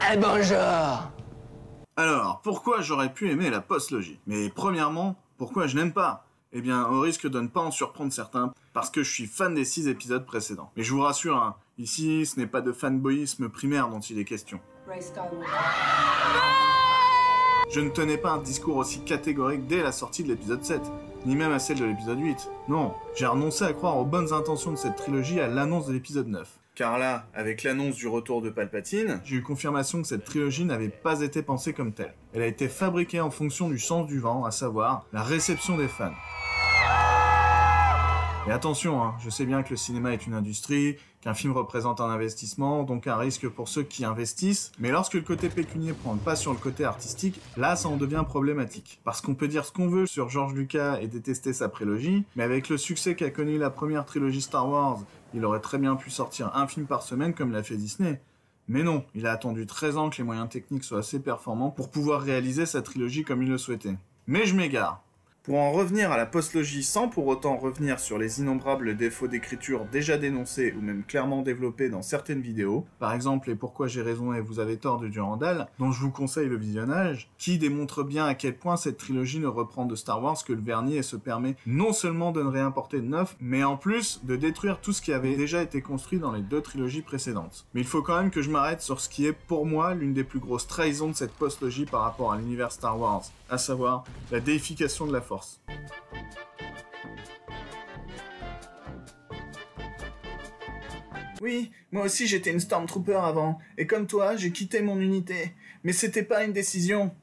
Eh bonjour. Alors, pourquoi j'aurais pu aimer la postlogie? Mais premièrement, pourquoi je n'aime pas? Eh bien, au risque de ne pas en surprendre certains, parce que je suis fan des 6 épisodes précédents. Mais je vous rassure, hein, ici, ce n'est pas de fanboyisme primaire dont il est question. Je ne tenais pas un discours aussi catégorique dès la sortie de l'épisode 7, ni même à celle de l'épisode 8. Non, j'ai renoncé à croire aux bonnes intentions de cette trilogie à l'annonce de l'épisode 9. Car là, avec l'annonce du retour de Palpatine, j'ai eu confirmation que cette trilogie n'avait pas été pensée comme telle. Elle a été fabriquée en fonction du sens du vent, à savoir la réception des fans. Et attention, hein, je sais bien que le cinéma est une industrie, qu'un film représente un investissement, donc un risque pour ceux qui investissent, mais lorsque le côté pécunier prend le pas sur le côté artistique, là ça en devient problématique. Parce qu'on peut dire ce qu'on veut sur George Lucas et détester sa prélogie, mais avec le succès qu'a connu la première trilogie Star Wars, il aurait très bien pu sortir un film par semaine comme l'a fait Disney. Mais non, il a attendu 13 ans que les moyens techniques soient assez performants pour pouvoir réaliser sa trilogie comme il le souhaitait. Mais je m'égare. Pour en revenir à la postlogie sans pour autant revenir sur les innombrables défauts d'écriture déjà dénoncés ou même clairement développés dans certaines vidéos, par exemple les Pourquoi j'ai raison et vous avez tort de Durandal, dont je vous conseille le visionnage, qui démontre bien à quel point cette trilogie ne reprend de Star Wars que le vernis et se permet non seulement de ne rien porter de neuf, mais en plus de détruire tout ce qui avait déjà été construit dans les 2 trilogies précédentes. Mais il faut quand même que je m'arrête sur ce qui est pour moi l'une des plus grosses trahisons de cette postlogie par rapport à l'univers Star Wars, à savoir la déification de la Force. Oui, moi aussi j'étais une Stormtrooper avant, et comme toi, j'ai quitté mon unité. Mais c'était pas une décision.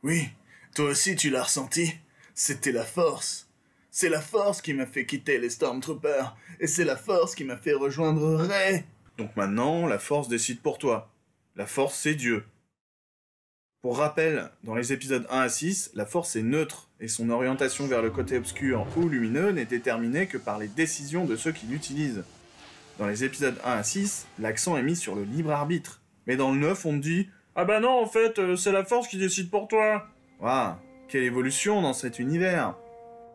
Oui, toi aussi tu l'as ressenti. C'était la Force. C'est la Force qui m'a fait quitter les Stormtroopers, et c'est la Force qui m'a fait rejoindre Rey. Donc maintenant, la Force décide pour toi. La Force, c'est Dieu. Pour rappel, dans les épisodes 1 à 6, la Force est neutre, et son orientation vers le côté obscur ou lumineux n'est déterminée que par les décisions de ceux qui l'utilisent. Dans les épisodes 1 à 6, l'accent est mis sur le libre arbitre. Mais dans le 9, on te dit « Ah bah non, en fait, c'est la Force qui décide pour toi !» Waouh, quelle évolution dans cet univers!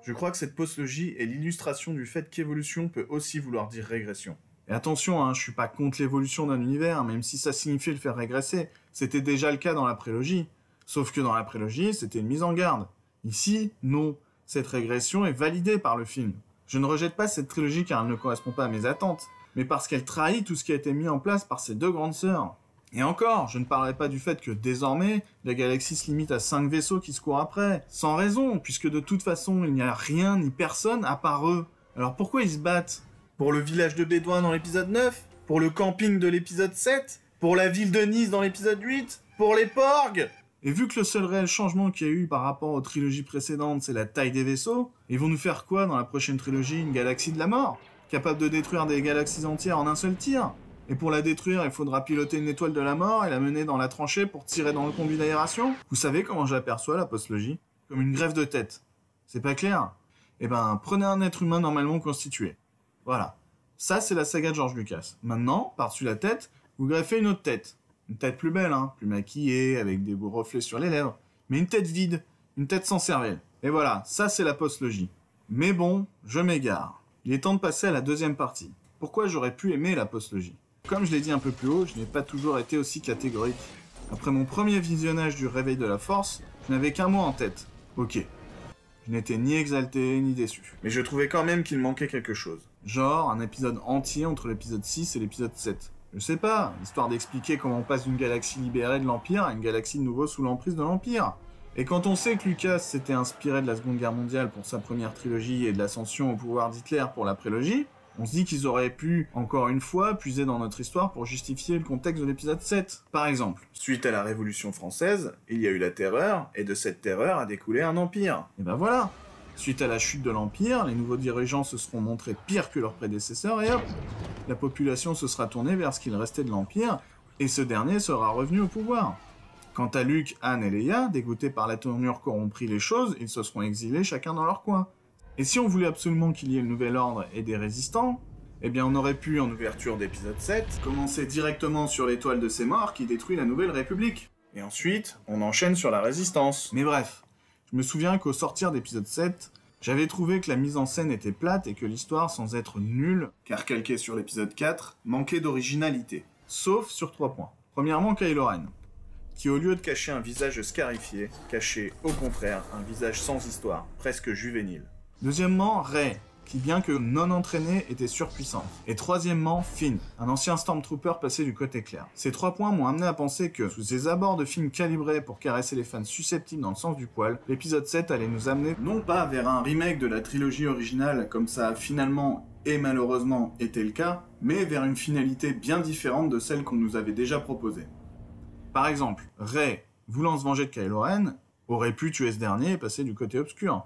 Je crois que cette postlogie est l'illustration du fait qu'évolution peut aussi vouloir dire régression. Et attention, hein, je suis pas contre l'évolution d'un univers, même si ça signifie le faire régresser. C'était déjà le cas dans la prélogie. Sauf que dans la prélogie, c'était une mise en garde. Ici, non. Cette régression est validée par le film. Je ne rejette pas cette trilogie car elle ne correspond pas à mes attentes, mais parce qu'elle trahit tout ce qui a été mis en place par ses 2 grandes sœurs. Et encore, je ne parlerai pas du fait que désormais, la galaxie se limite à 5 vaisseaux qui se courent après. Sans raison, puisque de toute façon, il n'y a rien ni personne à part eux. Alors pourquoi ils se battent? Pour le village de Bédouins dans l'épisode 9? Pour le camping de l'épisode 7? Pour la ville de Nice dans l'épisode 8? Pour les porgs? Et vu que le seul réel changement qu'il y a eu par rapport aux trilogies précédentes, c'est la taille des vaisseaux, ils vont nous faire quoi dans la prochaine trilogie? Une galaxie de la mort? Capable de détruire des galaxies entières en un seul tir? Et pour la détruire, il faudra piloter une étoile de la mort et la mener dans la tranchée pour tirer dans le combi d'aération? Vous savez comment j'aperçois la postlogie? Comme une greffe de tête. C'est pas clair? Eh ben, prenez un être humain normalement constitué. Voilà. Ça, c'est la saga de George Lucas. Maintenant, par-dessus la tête, vous greffez une autre tête. Une tête plus belle, hein, plus maquillée, avec des beaux reflets sur les lèvres. Mais une tête vide. Une tête sans cervelle. Et voilà, ça c'est la postlogie. Mais bon, je m'égare. Il est temps de passer à la deuxième partie. Pourquoi j'aurais pu aimer la postlogie? Comme je l'ai dit un peu plus haut, je n'ai pas toujours été aussi catégorique. Après mon premier visionnage du Réveil de la Force, je n'avais qu'un mot en tête. Ok. Je n'étais ni exalté, ni déçu. Mais je trouvais quand même qu'il manquait quelque chose. Genre, un épisode entier entre l'épisode 6 et l'épisode 7. Je sais pas, histoire d'expliquer comment on passe d'une galaxie libérée de l'Empire à une galaxie de nouveau sous l'emprise de l'Empire. Et quand on sait que Lucas s'était inspiré de la Seconde Guerre mondiale pour sa première trilogie et de l'ascension au pouvoir d'Hitler pour la prélogie, on se dit qu'ils auraient pu, encore une fois, puiser dans notre histoire pour justifier le contexte de l'épisode 7. Par exemple, suite à la Révolution française, il y a eu la terreur, et de cette terreur a découlé un empire. Et ben voilà. Suite à la chute de l'Empire, les nouveaux dirigeants se seront montrés pires que leurs prédécesseurs, et hop, la population se sera tournée vers ce qu'il restait de l'Empire, et ce dernier sera revenu au pouvoir. Quant à Luke, Han et Leia, dégoûtés par la tournure qu'auront pris les choses, ils se seront exilés chacun dans leur coin. Et si on voulait absolument qu'il y ait le nouvel ordre et des résistants, eh bien on aurait pu, en ouverture d'épisode 7, commencer directement sur l'étoile de ces morts qui détruit la Nouvelle République. Et ensuite, on enchaîne sur la résistance. Mais bref, je me souviens qu'au sortir d'épisode 7, j'avais trouvé que la mise en scène était plate et que l'histoire, sans être nulle, car calquée sur l'épisode 4, manquait d'originalité. Sauf sur 3 points. Premièrement, Kylo Ren, qui au lieu de cacher un visage scarifié, cachait au contraire un visage sans histoire, presque juvénile. Deuxièmement, Rey, qui bien que non entraînée, était surpuissante. Et troisièmement, Finn, un ancien Stormtrooper passé du côté clair. Ces 3 points m'ont amené à penser que, sous ces abords de films calibrés pour caresser les fans susceptibles dans le sens du poil, l'épisode 7 allait nous amener non pas vers un remake de la trilogie originale comme ça a finalement et malheureusement été le cas, mais vers une finalité bien différente de celle qu'on nous avait déjà proposée. Par exemple, Rey, voulant se venger de Kylo Ren, aurait pu tuer ce dernier et passer du côté obscur,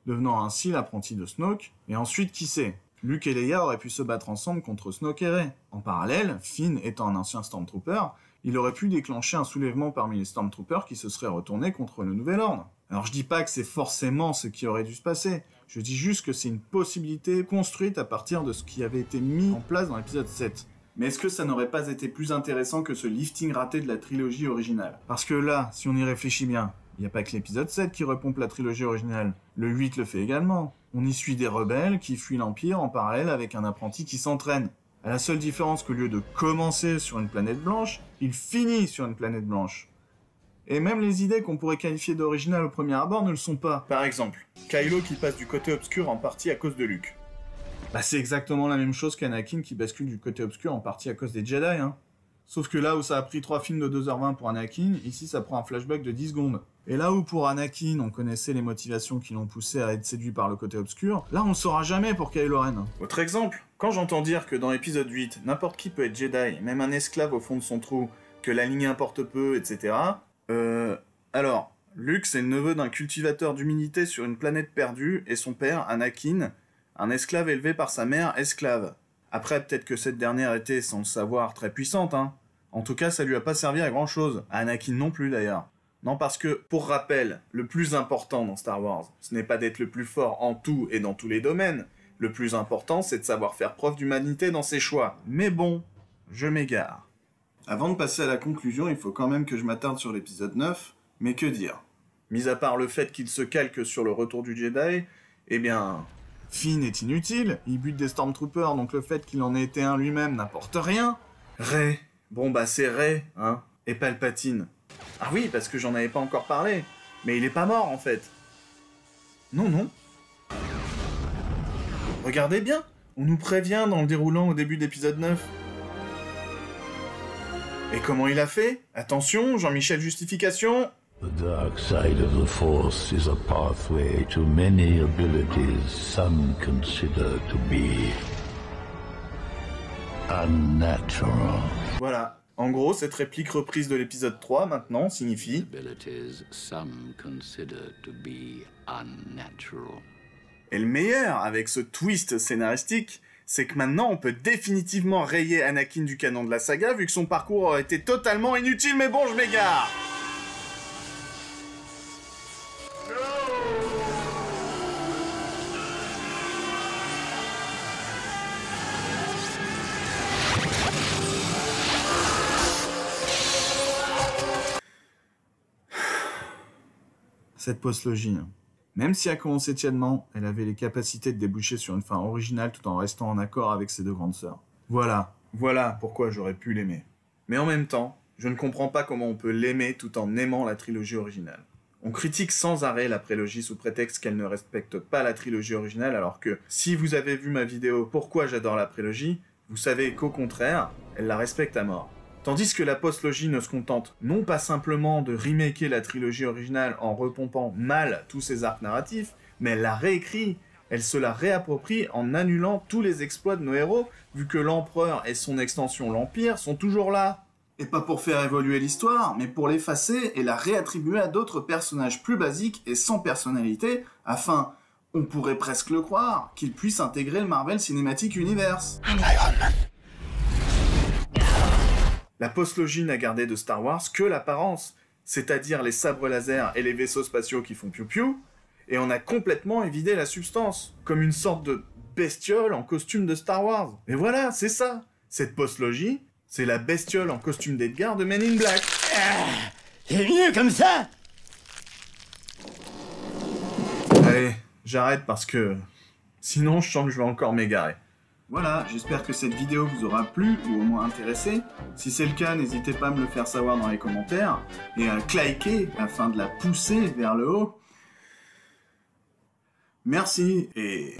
devenant ainsi l'apprenti de Snoke, et ensuite qui sait, Luke et Leia auraient pu se battre ensemble contre Snoke et Rey. En parallèle, Finn étant un ancien Stormtrooper, il aurait pu déclencher un soulèvement parmi les Stormtroopers qui se seraient retournés contre le Nouvel Ordre. Alors je dis pas que c'est forcément ce qui aurait dû se passer, je dis juste que c'est une possibilité construite à partir de ce qui avait été mis en place dans l'épisode 7. Mais est-ce que ça n'aurait pas été plus intéressant que ce lifting raté de la trilogie originale? Parce que là, si on y réfléchit bien, il n'y a pas que l'épisode 7 qui repompe la trilogie originale, le 8 le fait également. On y suit des rebelles qui fuient l'Empire en parallèle avec un apprenti qui s'entraîne. À la seule différence qu'au lieu de commencer sur une planète blanche, il finit sur une planète blanche. Et même les idées qu'on pourrait qualifier d'originales au premier abord ne le sont pas. Par exemple, Kylo qui passe du côté obscur en partie à cause de Luke. Bah c'est exactement la même chose qu'Anakin qui bascule du côté obscur en partie à cause des Jedi, hein. Sauf que là où ça a pris 3 films de 2h20 pour Anakin, ici ça prend un flashback de 10 secondes. Et là où pour Anakin, on connaissait les motivations qui l'ont poussé à être séduit par le côté obscur, là on le saura jamais pour Kylo Ren. Autre exemple, quand j'entends dire que dans l'épisode 8, n'importe qui peut être Jedi, même un esclave au fond de son trou, que la lignée importe peu, etc. Alors, Luke c'est le neveu d'un cultivateur d'humilité sur une planète perdue, et son père, Anakin, un esclave élevé par sa mère esclave. Après, peut-être que cette dernière était, sans le savoir, très puissante, hein. En tout cas, ça lui a pas servi à grand chose. À Anakin non plus, d'ailleurs. Non, parce que, pour rappel, le plus important dans Star Wars, ce n'est pas d'être le plus fort en tout et dans tous les domaines. Le plus important, c'est de savoir faire preuve d'humanité dans ses choix. Mais bon, je m'égare. Avant de passer à la conclusion, il faut quand même que je m'attarde sur l'épisode 9, mais que dire? Mis à part le fait qu'il se calque sur le retour du Jedi, eh bien... Finn est inutile, il bute des Stormtroopers, donc le fait qu'il en ait été un lui-même n'apporte rien. Rey, bon bah c'est Rey, hein, et Palpatine. Ah oui, parce que j'en avais pas encore parlé, mais il est pas mort en fait. Non. Regardez bien, on nous prévient dans le déroulant au début de l'épisode 9. Et comment il a fait? Attention, Jean-Michel Justification. The dark side of the Force is a pathway to many abilities some consider to be unnatural. Voilà. En gros, cette réplique reprise de l'épisode 3, maintenant, signifie... Abilities some consider to be unnatural. Et le meilleur, avec ce twist scénaristique, c'est que maintenant on peut définitivement rayer Anakin du canon de la saga, vu que son parcours aurait été totalement inutile, mais bon, je m'égare. Cette postlogie, même si elle commençait tièdement, elle avait les capacités de déboucher sur une fin originale tout en restant en accord avec ses 2 grandes sœurs. Voilà pourquoi j'aurais pu l'aimer. Mais en même temps, je ne comprends pas comment on peut l'aimer tout en aimant la trilogie originale. On critique sans arrêt la prélogie sous prétexte qu'elle ne respecte pas la trilogie originale, alors que, si vous avez vu ma vidéo « Pourquoi j'adore la prélogie », vous savez qu'au contraire, elle la respecte à mort. Tandis que la postlogie ne se contente non pas simplement de remaker la trilogie originale en repompant mal tous ses arcs narratifs, mais elle la réécrit, elle se la réapproprie en annulant tous les exploits de nos héros, vu que l'Empereur et son extension l'Empire sont toujours là. Et pas pour faire évoluer l'histoire, mais pour l'effacer et la réattribuer à d'autres personnages plus basiques et sans personnalité, afin, on pourrait presque le croire, qu'ils puissent intégrer le Marvel Cinematic Universe. La postlogie n'a gardé de Star Wars que l'apparence, c'est-à-dire les sabres laser et les vaisseaux spatiaux qui font piou-piou, et on a complètement évidé la substance, comme une sorte de bestiole en costume de Star Wars. Et voilà, c'est ça. Cette postlogie, c'est la bestiole en costume d'Edgar de Men in Black. C'est mieux comme ça. Allez, j'arrête parce que... sinon je sens que je vais encore m'égarer. Voilà, j'espère que cette vidéo vous aura plu ou au moins intéressé. Si c'est le cas, n'hésitez pas à me le faire savoir dans les commentaires et à liker afin de la pousser vers le haut. Merci et...